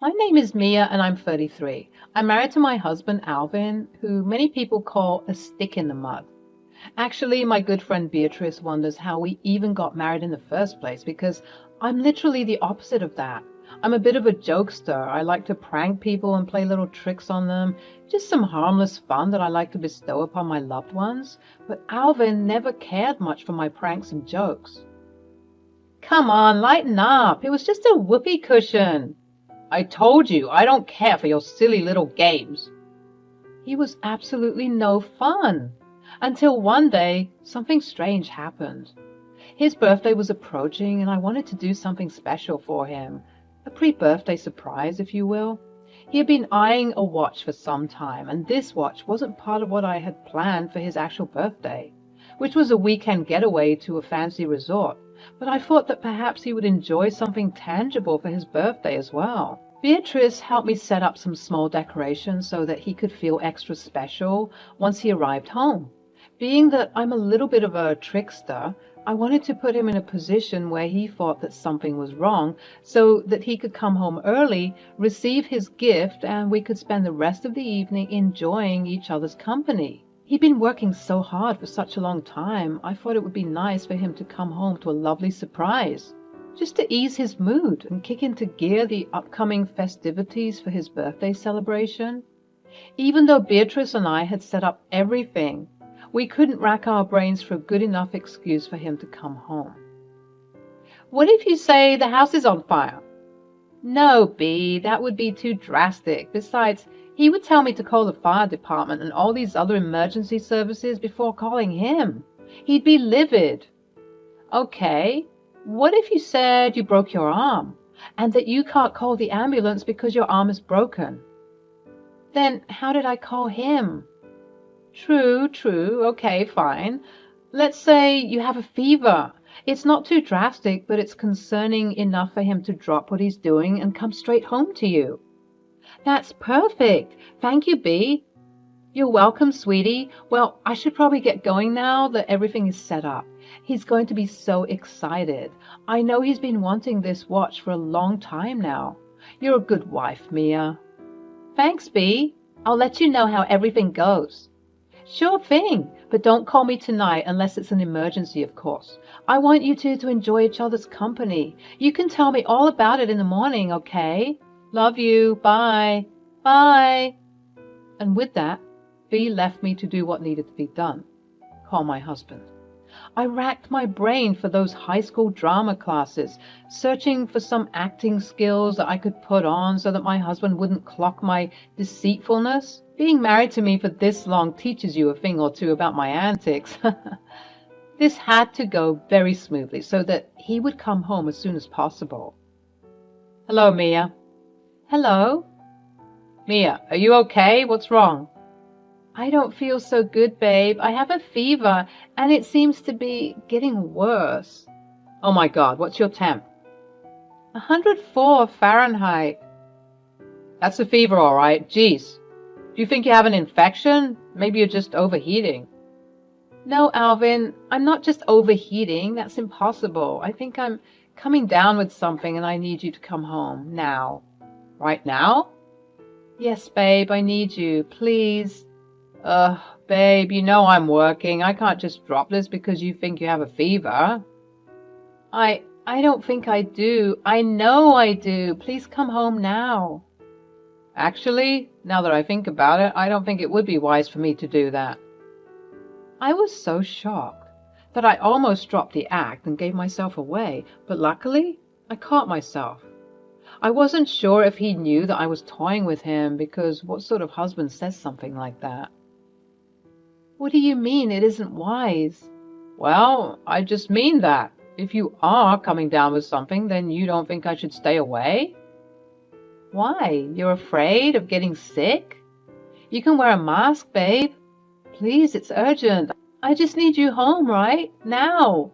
My name is Mia and I'm 33. I'm married to my husband Alvin, who many people call a stick in the mud. Actually, my good friend Beatrice wonders how we even got married in the first place because I'm literally the opposite of that. I'm a bit of a jokester. I like to prank people and play little tricks on them, just some harmless fun that I like to bestow upon my loved ones. But Alvin never cared much for my pranks and jokes. Come on, lighten up. It was just a whoopee cushion. I told you, I don't care for your silly little games. He was absolutely no fun. Until one day, something strange happened. His birthday was approaching and I wanted to do something special for him. A pre-birthday surprise, if you will. He had been eyeing a watch for some time, and this watch wasn't part of what I had planned for his actual birthday, which was a weekend getaway to a fancy resort. But I thought that perhaps he would enjoy something tangible for his birthday as well. Beatrice helped me set up some small decorations so that he could feel extra special once he arrived home. Being that I'm a little bit of a trickster, I wanted to put him in a position where he thought that something was wrong so that he could come home early, receive his gift, and we could spend the rest of the evening enjoying each other's company. He'd been working so hard for such a long time, I thought it would be nice for him to come home to a lovely surprise, just to ease his mood and kick into gear the upcoming festivities for his birthday celebration. Even though Beatrice and I had set up everything, we couldn't rack our brains for a good enough excuse for him to come home. What if you say the house is on fire? No, B, that would be too drastic. Besides, he would tell me to call the fire department and all these other emergency services before calling him. He'd be livid. Okay, what if you said you broke your arm and that you can't call the ambulance because your arm is broken? Then how did I call him? True. Okay, fine. Let's say you have a fever. It's not too drastic, but it's concerning enough for him to drop what he's doing and come straight home to you. That's perfect. Thank you, B. You're welcome, sweetie. Well, I should probably get going now that everything is set up. He's going to be so excited. I know he's been wanting this watch for a long time now. You're a good wife, Mia. Thanks, B. I'll let you know how everything goes. Sure thing, but don't call me tonight unless it's an emergency, of course. I want you two to enjoy each other's company. You can tell me all about it in the morning, okay? Love you. Bye. Bye. And with that, B left me to do what needed to be done. Call my husband. I racked my brain for those high school drama classes, searching for some acting skills that I could put on so that my husband wouldn't clock my deceitfulness. Being married to me for this long teaches you a thing or two about my antics. This had to go very smoothly so that he would come home as soon as possible. Hello, Mia. Hello. Mia, are you okay? What's wrong? I don't feel so good, babe. I have a fever, and it seems to be getting worse. Oh my God, what's your temp? 104 Fahrenheit. That's a fever, all right. Geez. Do you think you have an infection? Maybe you're just overheating. No, Alvin, I'm not just overheating. That's impossible. I think I'm coming down with something, and I need you to come home now. Right now? Yes, babe, I need you. Please. Babe, you know I'm working. I can't just drop this because you think you have a fever. I don't think I do. I know I do. Please come home now. Actually, now that I think about it, I don't think it would be wise for me to do that. I was so shocked that I almost dropped the act and gave myself away, but luckily, I caught myself. I wasn't sure if he knew that I was toying with him, because what sort of husband says something like that? What do you mean it isn't wise? Well, I just mean that. If you are coming down with something, then you don't think I should stay away? Why? You're afraid of getting sick? You can wear a mask, babe. Please, it's urgent. I just need you home, right? Now.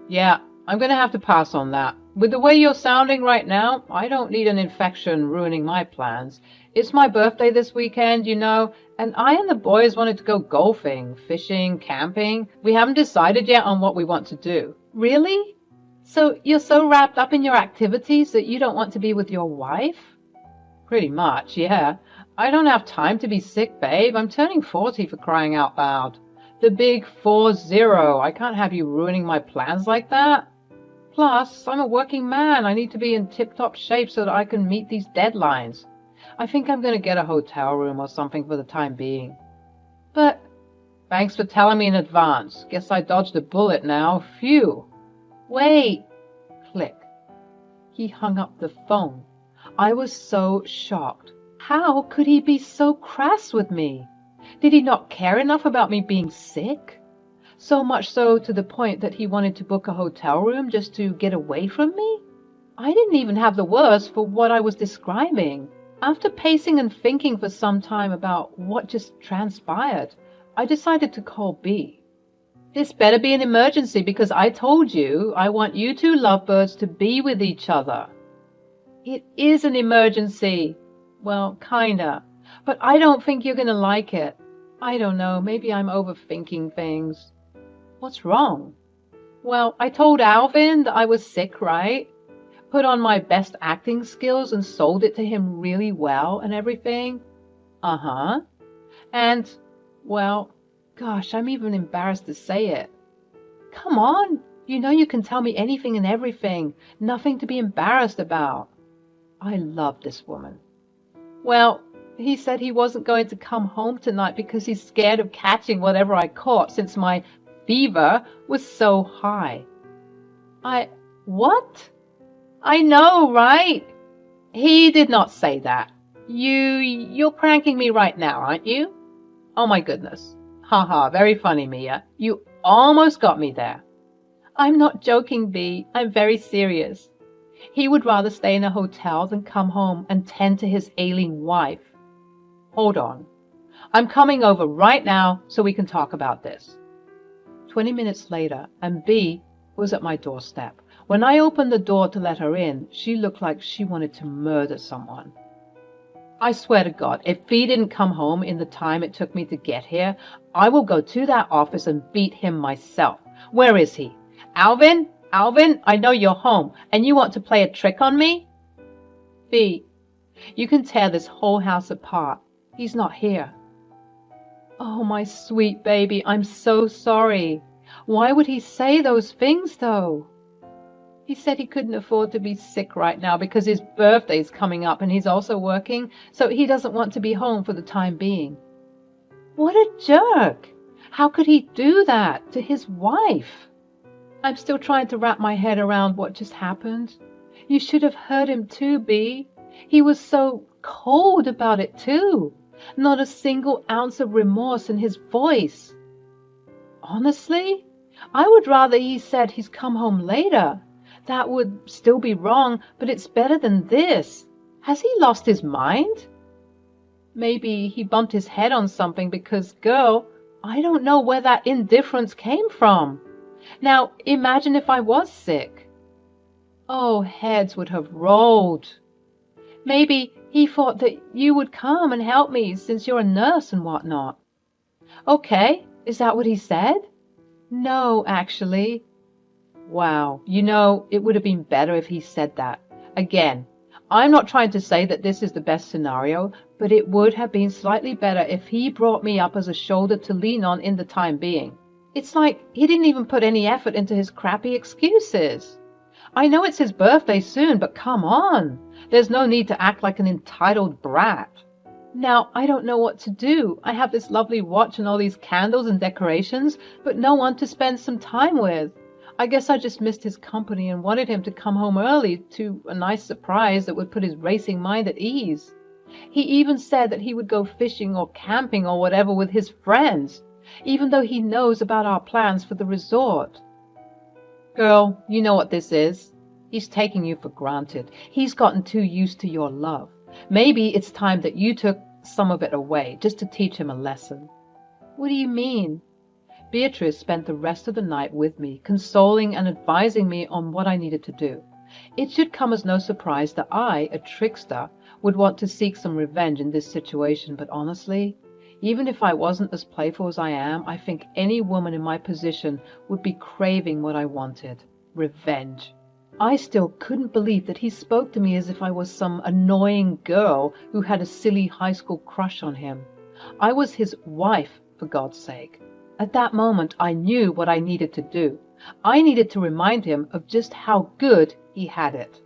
Yeah, I'm going to have to pass on that. With the way you're sounding right now, I don't need an infection ruining my plans. It's my birthday this weekend, you know, and I and the boys wanted to go golfing, fishing, camping. We haven't decided yet on what we want to do. Really? So you're so wrapped up in your activities that you don't want to be with your wife? Pretty much, yeah. I don't have time to be sick, babe. I'm turning 40 for crying out loud. The big 40. I can't have you ruining my plans like that. Plus, I'm a working man. I need to be in tip-top shape so that I can meet these deadlines. I think I'm going to get a hotel room or something for the time being. But thanks for telling me in advance. Guess I dodged a bullet now. Phew. Wait. Click. He hung up the phone. I was so shocked. How could he be so crass with me? Did he not care enough about me being sick? So much so to the point that he wanted to book a hotel room just to get away from me? I didn't even have the words for what I was describing. After pacing and thinking for some time about what just transpired, I decided to call B. This better be an emergency because I told you I want you two lovebirds to be with each other. It is an emergency. Well, kinda. But I don't think you're gonna like it. I don't know, maybe I'm overthinking things. What's wrong? Well, I told Alvin that I was sick, right? Put on my best acting skills and sold it to him really well and everything. Uh-huh. And, well, gosh, I'm even embarrassed to say it. Come on, you know you can tell me anything and everything. Nothing to be embarrassed about. I love this woman. Well, he said he wasn't going to come home tonight because he's scared of catching whatever I caught since my fever was so high. What? I know, right? He did not say that. You're pranking me right now, aren't you? Oh my goodness. Haha, very funny, Mia. You almost got me there. I'm not joking, B. I'm very serious. He would rather stay in a hotel than come home and tend to his ailing wife. Hold on. I'm coming over right now so we can talk about this. 20 minutes later, and B was at my doorstep. When I opened the door to let her in, she looked like she wanted to murder someone. I swear to God, if B didn't come home in the time it took me to get here, I will go to that office and beat him myself. Where is he? Alvin? Alvin, I know you're home, and you want to play a trick on me? B, you can tear this whole house apart. He's not here. Oh, my sweet baby, I'm so sorry. Why would he say those things, though? He said he couldn't afford to be sick right now because his birthday's coming up and he's also working, so he doesn't want to be home for the time being. What a jerk! How could he do that to his wife? I'm still trying to wrap my head around what just happened. You should have heard him too, B. He was so cold about it too. Not a single ounce of remorse in his voice. Honestly, I would rather he said he's come home later. That would still be wrong, but it's better than this. Has he lost his mind? Maybe he bumped his head on something because, girl, I don't know where that indifference came from. Now, imagine if I was sick. Oh, heads would have rolled. Maybe he thought that you would come and help me since you're a nurse and whatnot. Okay, is that what he said? No, actually. Wow, you know, it would have been better if he said that. Again, I'm not trying to say that this is the best scenario, but it would have been slightly better if he brought me up as a shoulder to lean on in the time being. It's like he didn't even put any effort into his crappy excuses. I know it's his birthday soon, but come on. There's no need to act like an entitled brat. Now, I don't know what to do. I have this lovely watch and all these candles and decorations, but no one to spend some time with. I guess I just missed his company and wanted him to come home early to a nice surprise that would put his racing mind at ease. He even said that he would go fishing or camping or whatever with his friends, even though he knows about our plans for the resort. Girl, you know what this is. He's taking you for granted. He's gotten too used to your love. Maybe it's time that you took some of it away, just to teach him a lesson. What do you mean? Beatrice spent the rest of the night with me, consoling and advising me on what I needed to do. It should come as no surprise that I, a trickster, would want to seek some revenge in this situation, but honestly, even if I wasn't as playful as I am, I think any woman in my position would be craving what I wanted. Revenge. I still couldn't believe that he spoke to me as if I was some annoying girl who had a silly high school crush on him. I was his wife, for God's sake. At that moment, I knew what I needed to do. I needed to remind him of just how good he had it.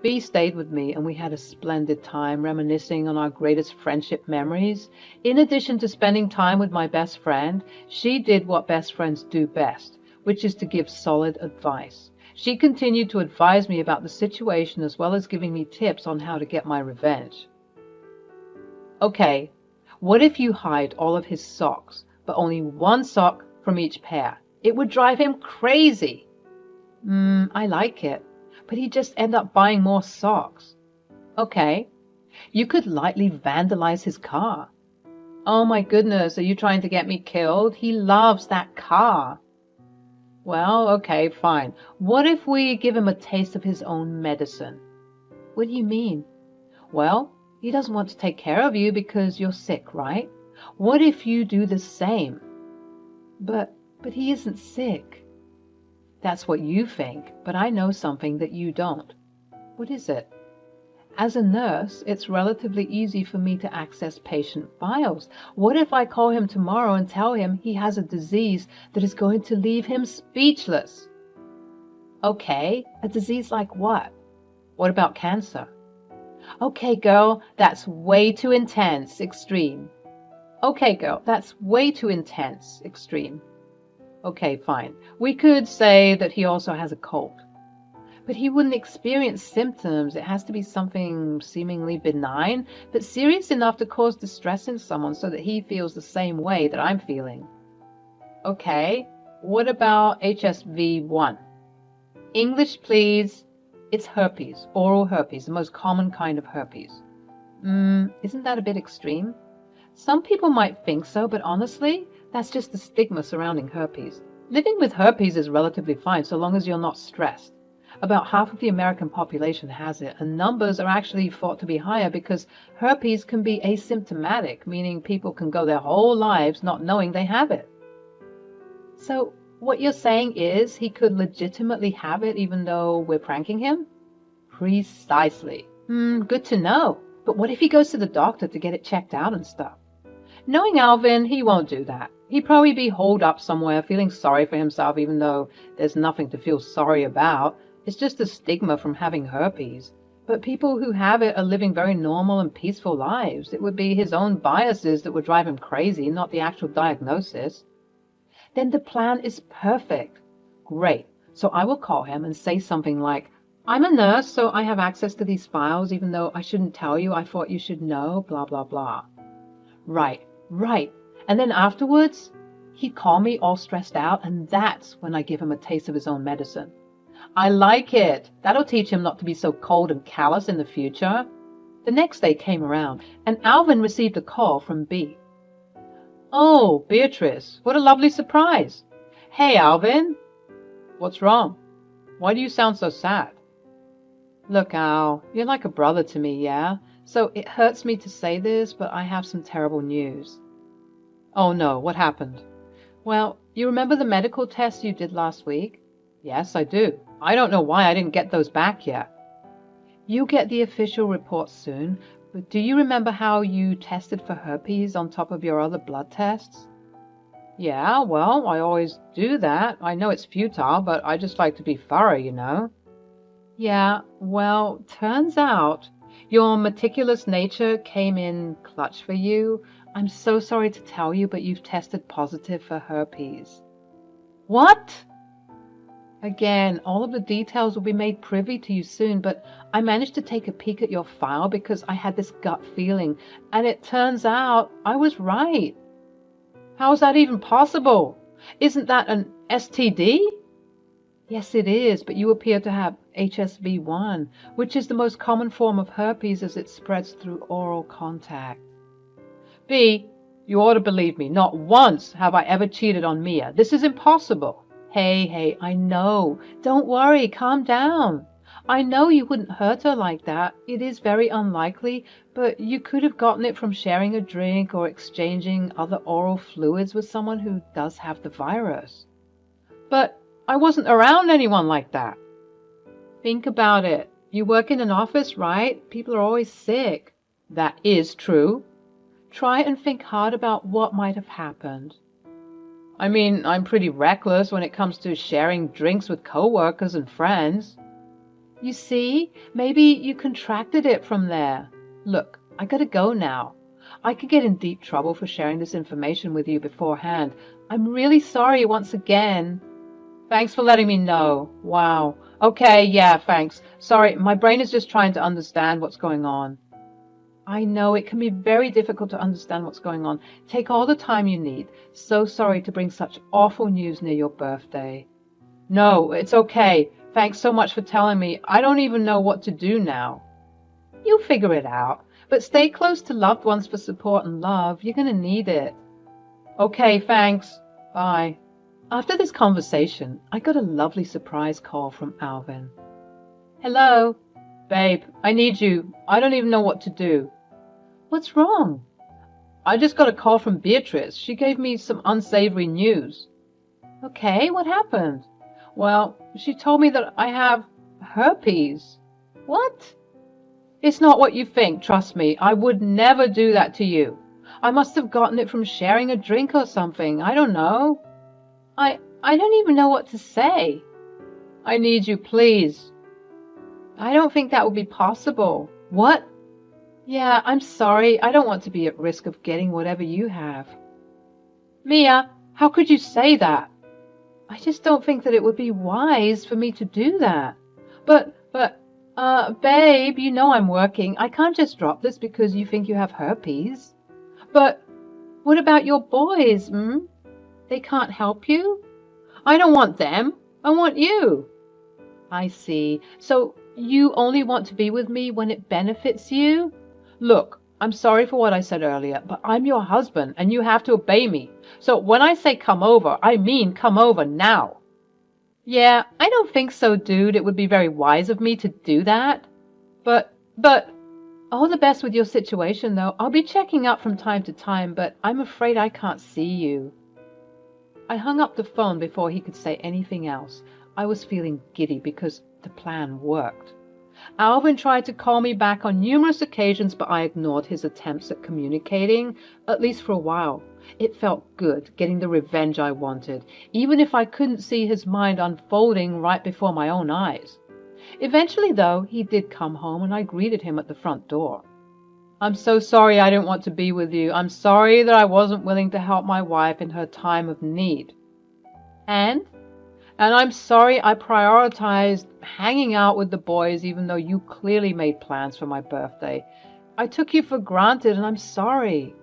B stayed with me and we had a splendid time reminiscing on our greatest friendship memories. In addition to spending time with my best friend, she did what best friends do best, which is to give solid advice. She continued to advise me about the situation as well as giving me tips on how to get my revenge. Okay, what if you hide all of his socks, but only one sock from each pair? It would drive him crazy. I like it, but he'd just end up buying more socks. Okay, you could lightly vandalize his car. Oh my goodness, are you trying to get me killed? He loves that car. Well, okay, fine. What if we give him a taste of his own medicine? What do you mean? Well, he doesn't want to take care of you because you're sick, right? What if you do the same? But he isn't sick. That's what you think, but I know something that you don't. What is it? As a nurse, it's relatively easy for me to access patient files. What if I call him tomorrow and tell him he has a disease that is going to leave him speechless? Okay, a disease like what? What about cancer? Okay, girl, that's way too intense, extreme. Okay, girl, that's way too intense, extreme. Okay, fine. We could say that he also has a cold. But he wouldn't experience symptoms. It has to be something seemingly benign, but serious enough to cause distress in someone so that he feels the same way that I'm feeling. Okay, what about HSV-1? English, please. It's herpes, oral herpes, the most common kind of herpes. Isn't that a bit extreme? Some people might think so, but honestly, that's just the stigma surrounding herpes. Living with herpes is relatively fine so long as you're not stressed. About half of the American population has it, and numbers are actually thought to be higher because herpes can be asymptomatic, meaning people can go their whole lives not knowing they have it. So what you're saying is he could legitimately have it even though we're pranking him? Precisely. Good to know. But what if he goes to the doctor to get it checked out and stuff? Knowing Alvin, he won't do that. He'd probably be holed up somewhere feeling sorry for himself even though there's nothing to feel sorry about. It's just a stigma from having herpes. But people who have it are living very normal and peaceful lives. It would be his own biases that would drive him crazy, not the actual diagnosis. Then the plan is perfect. Great. So I will call him and say something like, I'm a nurse, so I have access to these files, even though I shouldn't tell you. I thought you should know, blah, blah, blah. Right. And then afterwards, he'd call me all stressed out, and that's when I give him a taste of his own medicine. I like it. That'll teach him not to be so cold and callous in the future. The next day came around, and Alvin received a call from B. Oh, Beatrice, what a lovely surprise. Hey, Alvin. What's wrong? Why do you sound so sad? Look, Al, you're like a brother to me, yeah? So it hurts me to say this, but I have some terrible news. Oh no, what happened? Well, you remember the medical tests you did last week? Yes, I do. I don't know why I didn't get those back yet. You'll get the official report soon, but do you remember how you tested for herpes on top of your other blood tests? Yeah, well, I always do that. I know it's futile, but I just like to be thorough, you know. Yeah, well, turns out your meticulous nature came in clutch for you. I'm so sorry to tell you, but you've tested positive for herpes. What? Again, all of the details will be made privy to you soon, but I managed to take a peek at your file because I had this gut feeling, and it turns out I was right. How is that even possible? Isn't that an STD? Yes, it is, but you appear to have HSV-1, which is the most common form of herpes as it spreads through oral contact. B, you ought to believe me. Not once have I ever cheated on Mia. This is impossible. Hey, I know. Don't worry, calm down. I know you wouldn't hurt her like that. It is very unlikely, but you could have gotten it from sharing a drink or exchanging other oral fluids with someone who does have the virus. But I wasn't around anyone like that. Think about it. You work in an office, right? People are always sick. That is true. Try and think hard about what might have happened. I mean, I'm pretty reckless when it comes to sharing drinks with coworkers and friends. You see, maybe you contracted it from there. Look, I gotta go now. I could get in deep trouble for sharing this information with you beforehand. I'm really sorry once again. Thanks for letting me know. Wow. Okay, yeah, thanks. Sorry, my brain is just trying to understand what's going on. I know it can be very difficult to understand what's going on. Take all the time you need. So sorry to bring such awful news near your birthday. No, it's okay. Thanks so much for telling me. I don't even know what to do now. You'll figure it out. But stay close to loved ones for support and love. You're going to need it. Okay, thanks. Bye. After this conversation, I got a lovely surprise call from Alvin. Hello? Babe, I need you. I don't even know what to do. What's wrong? I just got a call from Beatrice. She gave me some unsavory news. Okay, what happened? Well, she told me that I have herpes. What? It's not what you think, trust me. I would never do that to you. I must have gotten it from sharing a drink or something. I don't know. I don't even know what to say. I need you, please. I don't think that would be possible. What? Yeah, I'm sorry. I don't want to be at risk of getting whatever you have. Mia, how could you say that? I just don't think that it would be wise for me to do that. Babe, you know I'm working. I can't just drop this because you think you have herpes. But what about your boys, They can't help you? I don't want them. I want you. I see. So you only want to be with me when it benefits you? Look, I'm sorry for what I said earlier, but I'm your husband and you have to obey me. So when I say come over, I mean come over now. Yeah, I don't think so, dude. It would be very wise of me to do that. But, all the best with your situation, though. I'll be checking up from time to time, but I'm afraid I can't see you. I hung up the phone before he could say anything else. I was feeling giddy because the plan worked. Alvin tried to call me back on numerous occasions, but I ignored his attempts at communicating, at least for a while. It felt good, getting the revenge I wanted, even if I couldn't see his mind unfolding right before my own eyes. Eventually, though, he did come home, and I greeted him at the front door. I'm so sorry I didn't want to be with you. I'm sorry that I wasn't willing to help my wife in her time of need. And I'm sorry I prioritized hanging out with the boys even though you clearly made plans for my birthday. I took you for granted and I'm sorry.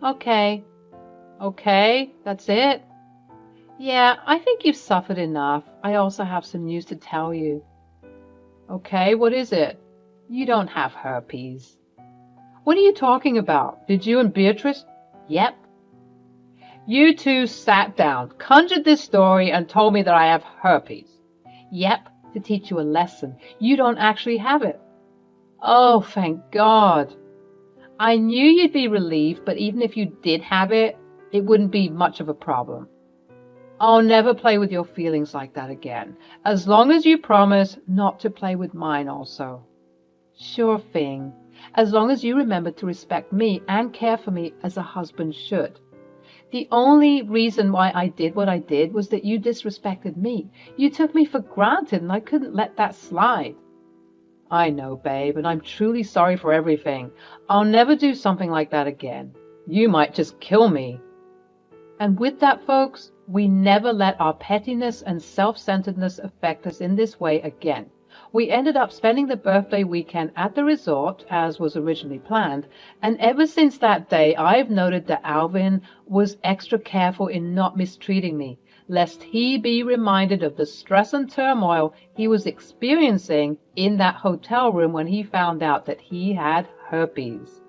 Okay. Okay, that's it? Yeah, I think you've suffered enough. I also have some news to tell you. Okay, what is it? You don't have herpes. What are you talking about? Did you and Beatrice? Yep. You two sat down, conjured this story, and told me that I have herpes. Yep, to teach you a lesson. You don't actually have it. Oh, thank God. I knew you'd be relieved, but even if you did have it, it wouldn't be much of a problem. I'll never play with your feelings like that again, as long as you promise not to play with mine also. Sure thing, as long as you remember to respect me and care for me as a husband should. The only reason why I did what I did was that you disrespected me. You took me for granted and I couldn't let that slide. I know, babe, and I'm truly sorry for everything. I'll never do something like that again. You might just kill me. And with that, folks, we never let our pettiness and self-centeredness affect us in this way again. We ended up spending the birthday weekend at the resort, as was originally planned, and ever since that day, I've noted that Alvin was extra careful in not mistreating me, lest he be reminded of the stress and turmoil he was experiencing in that hotel room when he found out that he had herpes.